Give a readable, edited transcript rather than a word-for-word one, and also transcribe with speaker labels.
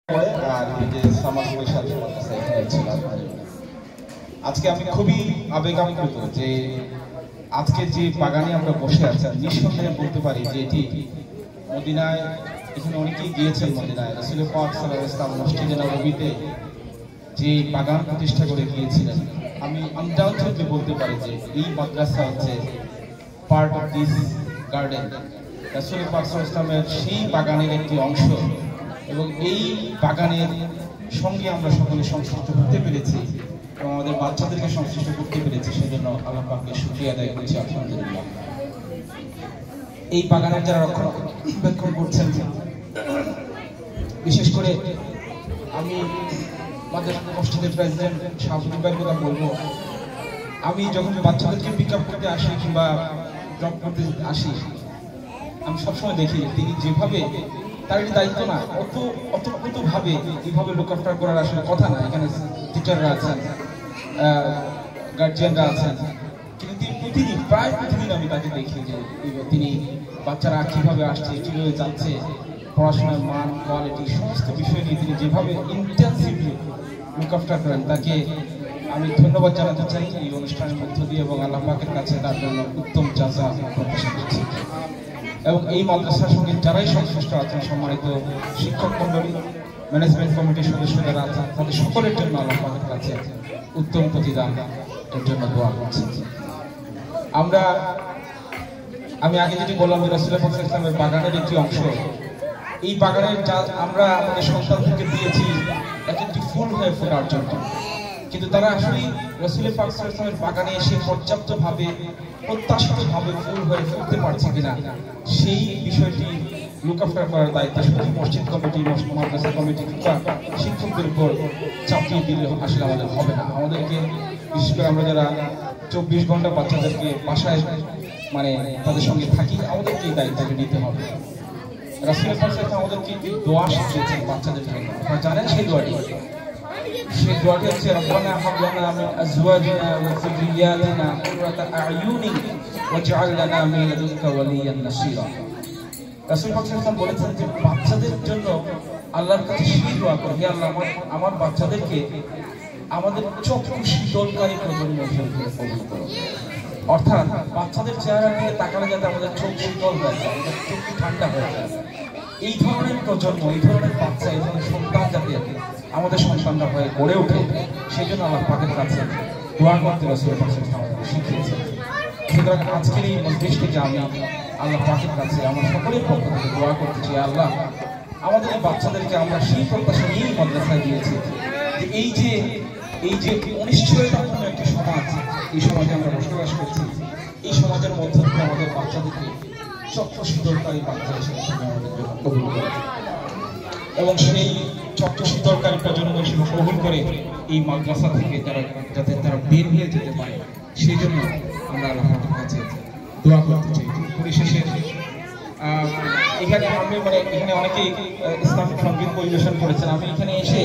Speaker 1: আর যে সামাজিকের সাথে ছিলাম। আজকে আমি খুবই আবেগাপ্লুত যে আজকে যে বাগানে আমরা বসে আছি, নিঃসন্দেহে বলতে পারি যে এটি মদিনায়, এখানে অনেকেই গিয়েছেন মদিনায়, রাসূল পাক সাল্লাল্লাহু আলাইহি ওয়াসাল্লাম মসজিদে নববীতে যে বাগান প্রতিষ্ঠা করে গিয়েছিলেন, আমি আনডাউটেডলি বলতে পারি যে এই মাদ্রাসা হচ্ছে পার্ট অফ দিস গার্ডেন। রাসূল পাক সাল্লাল্লাহু আলাইহি ওয়াসাল্লামের সেই বাগানের একটি অংশ, এবং এই বাগানের সঙ্গে আমরা সকলে সংশ্লিষ্ট হতে পেরেছি এবং আমাদের বাচ্চাদেরকে সংশ্লিষ্ট করতে পেরেছি, সেজন্য আল্লাহ পাককে শুকরিয়া আদায় করছি, আলহামদুলিল্লাহ। এই বাগানের যারা রক্ষণাবেক্ষণ করছেন, বিশেষ করে আমি আমাদের মসজিদের প্রেসিডেন্ট শাহবুদ্দিন ভাইয়ের কথা বলবো। আমি যখন বাচ্চাদেরকে পিক আপ করতে আসি কিংবা ড্রপ করতে আসি, আমি সবসময় দেখি তিনি যেভাবে, তার একটি দায়িত্ব না, অত ভাবে এইভাবে লুক আফটার করার আসলে কথা না। এখানে টিচাররা আছেন, গার্জিয়ানরা আছেন, কিন্তু তিনি প্রতিদিন, প্রায় প্রতিদিন আমি তাকে দেখি যে তিনি বাচ্চারা কিভাবে আসছে, কিভাবে যাচ্ছে, পড়াশোনার মান, কোয়ালিটি, সমস্ত বিষয় নিয়ে তিনি যেভাবে ইন্টেন্সিভলি লুক আফটার করেন, তাকে আমি ধন্যবাদ জানাতে চাই এই অনুষ্ঠানের মধ্য দিয়ে, এবং আল্লাহ পাকের কাছে তার জন্য উত্তম জাযা প্রত্যাশা করছি। এবং এই মাদ্রাসার সঙ্গে যারাই সংশ্লিষ্ট আছেন, সম্মানিত শিক্ষক মন্ডলী, ম্যানেজমেন্ট কমিটির সদস্য যারা আছেন, তাদের সকলের জন্য আল্লাহ পাকের কাছে উত্তম প্রতিদান এর জন্য দোয়া করছি। আমি আগে যেটি বললাম যে রাসূল পাক সাল্লাল্লাহু আলাইহি ওয়াসাল্লামের বাগানের একটি অংশ, এই বাগানের যা আমরা আমাদের সন্তানদেরকে দিয়েছি এক একটি ফুল হয়ে ফোটার জন্য, কিন্তু তারা আসলে রাসূল পাক সাল্লাল্লাহু আলাইহি ওয়াসাল্লামের বাগানে এসে পর্যাপ্তভাবে, প্রত্যাশিতভাবে ফুল হয়ে ফুটতে পারছে কিনা, সেই বিষয়টি লুক আফটার করার দায়িত্ব শুধু মসজিদ কমিটি, মাদ্রাসা কমিটি কিংবা শিক্ষকদের উপর চাপিয়ে দিলে আসলে আমাদের হবে না। আমাদেরকে, বিশেষ করে আমরা যারা 24 ঘন্টা বাচ্চাদেরকে বাসায় তাদের সঙ্গে থাকি, আমাদেরকে এই দায়িত্বটা নিতে হবে। রাসূল পাক সাল্লাল্লাহু আলাইহি ওয়াসাল্লাম আমাদেরকে দোয়া শিখিয়েছেন বাচ্চাদের জন্য, আপনারা জানেন সেই দোয়াটি হচ্ছে রব্বানা হাব লানা মিন আজওয়াজিনা ওয়া যুররিয়াতিনা কুররাতা আ'য়ুনি ওয়াজআল লানা মিন লাদুনকা ওয়ালিয়ান নাসীরা। রাসূল পাক সাল্লাল্লাহু আলাইহি ওয়াসাল্লাম বলেছেন যে বাচ্চাদের জন্য আল্লাহর কাছে সেই দোয়া করো, হে আল্লাহ আমার বাচ্চাদেরকে আমাদের চক্ষু শীতলকারী প্রজন্ম হিসেবে কবুল করো। অর্থাৎ বাচ্চাদের চেহারা দিয়ে তাকালে যাতে আমাদের চোখ শীতল হয়ে যায়, আমাদের চোখ ঠান্ডা হয়ে যায়, এই ধরনের প্রজন্ম, এই ধরনের বাচ্চা, এই ধরনের সন্তান যাতে আমাদের সন্তানরা হয়ে গড়ে ওঠে, সেই জন্য আল্লাহ পাকের কাছে দোয়া করতে রাসূল পাক সাল্লাল্লাহু আলাইহি ওয়াসাল্লাম আমাদেরকে শিখিয়েছেন। সুতরাং আজকের এই মজলিস থেকে আমি আল্লাহ পাকের কাছে আমার সকলের পক্ষ থেকে দোয়া করতে চাই, আল্লাহ আমাদের এই বাচ্চাদেরকে আমরা সেই প্রত্যাশা নিয়েই মাদ্রাসায় দিয়েছি যে এই যে অনিশ্চয়তাপূর্ণ একটি সমাজ, এই সমাজে আমরা বসবাস করছি, এই সমাজের মধ্যে থেকে আমাদের বাচ্চাদেরকে চক্ষু শীতলকারী বাচ্চা হিসেবে আমাদের জন্য কবুল করে, এবং সেই চক্ষু শীতলকারী প্রজন্ম হিসেবে কবুল করে এই মাদ্রাসা থেকে যাতে তারা বের হয়ে যেতে পারে, সেই জন্য আমরা আল্লাহ পাকের কাছে দোয়া করতে চাই। পরিশেষে এখানে এখানে অনেকেই ইসলামিক সঙ্গীত পরিবেশন করেছেন। আমি এখানে এসে